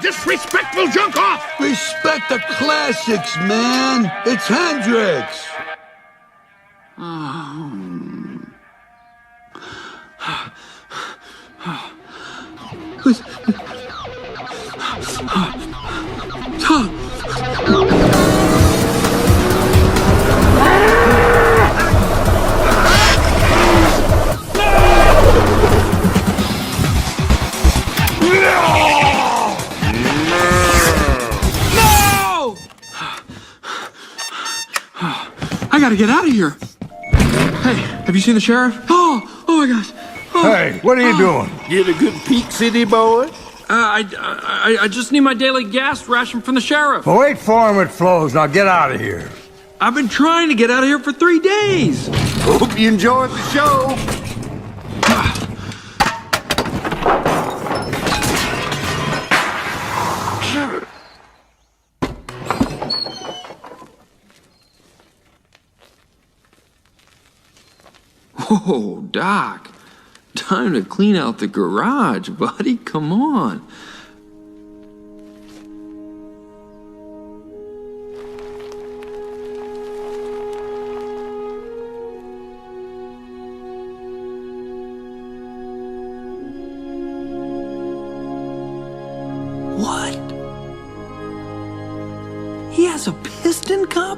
disrespectful junk off! Respect the classics, man. It's Hendrix. I gotta get out of here. Hey, have you seen the sheriff? Oh my gosh. Oh. Hey, what are you doing? Get a good peek, city boy? I just need my daily gas ration from the sheriff. Well, wait for him at Flo's. Now get out of here. I've been trying to get out of here for 3 days. Hope you enjoyed the show. Oh, Doc. Time to clean out the garage, buddy. Come on. What? He has a piston cup?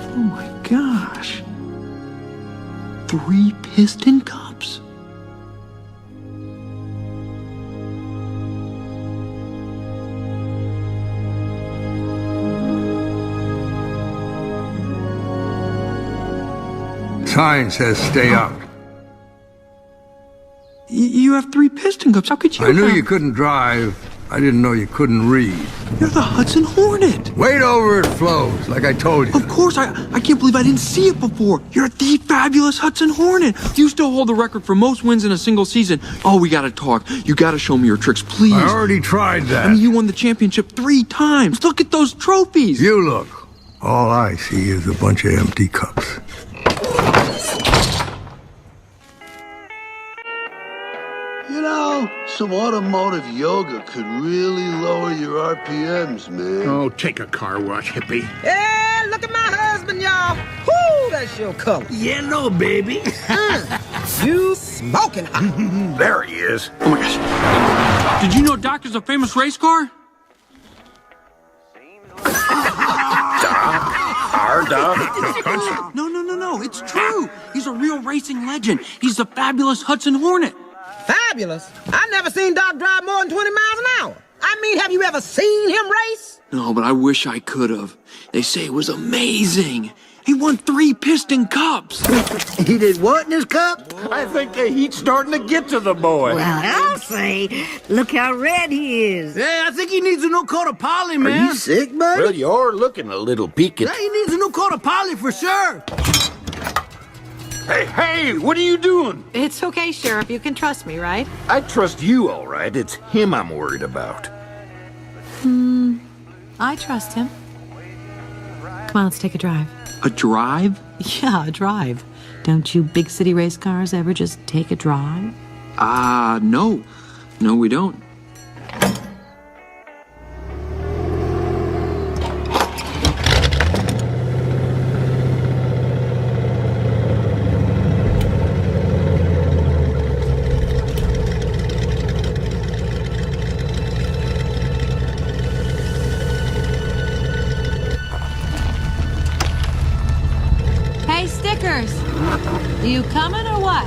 Oh my gosh. 3 piston cups? Sign says stay out. You have 3 piston cups. How could you I knew have... you couldn't drive. I didn't know you couldn't read. You're the Hudson Hornet. Wait over at Flo's, like I told you. Of course, I can't believe I didn't see it before. You're the fabulous Hudson Hornet. You still hold the record for most wins in a single season. Oh, we gotta talk. You gotta show me your tricks, please. I already tried that. I mean, you won the championship 3 times. Look at those trophies. You look. All I see is a bunch of empty cups. You know, some automotive yoga could really lower your RPMs, man. Oh, take a car wash, hippie. Hey, look at my husband, y'all. Whoo, that's your color. Yellow, baby. You smoking hot. There he is. Oh my gosh. Did you know Doc is a famous race car? Our dog. No. It's true. He's a real racing legend. He's the fabulous Hudson Hornet. Fabulous. I never seen Doc drive more than 20 miles an hour. I mean, have you ever seen him race? No, but I wish I could have. They say it was amazing. He won 3 piston cups. He did what in his cup? I think the heat's starting to get to the boy. Well, I'll say, look how red he is. Hey, I think he needs a new coat of poly, man. Are you sick, buddy? Well, you're looking a little peaked. Yeah, he needs a new coat of poly for sure. Hey, what are you doing? It's okay, Sheriff. You can trust me, right? I trust you, all right. It's him I'm worried about. I trust him. Come on, let's take a drive. A drive? Yeah, a drive. Don't you big city race cars ever just take a drive? No. No, we don't. Hey, stickers! You coming or what?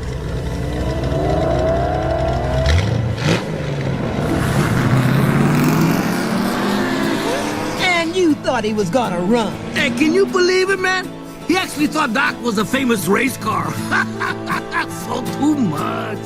And you thought he was gonna run. Hey, can you believe it, man? He actually thought Doc was a famous race car. So too much.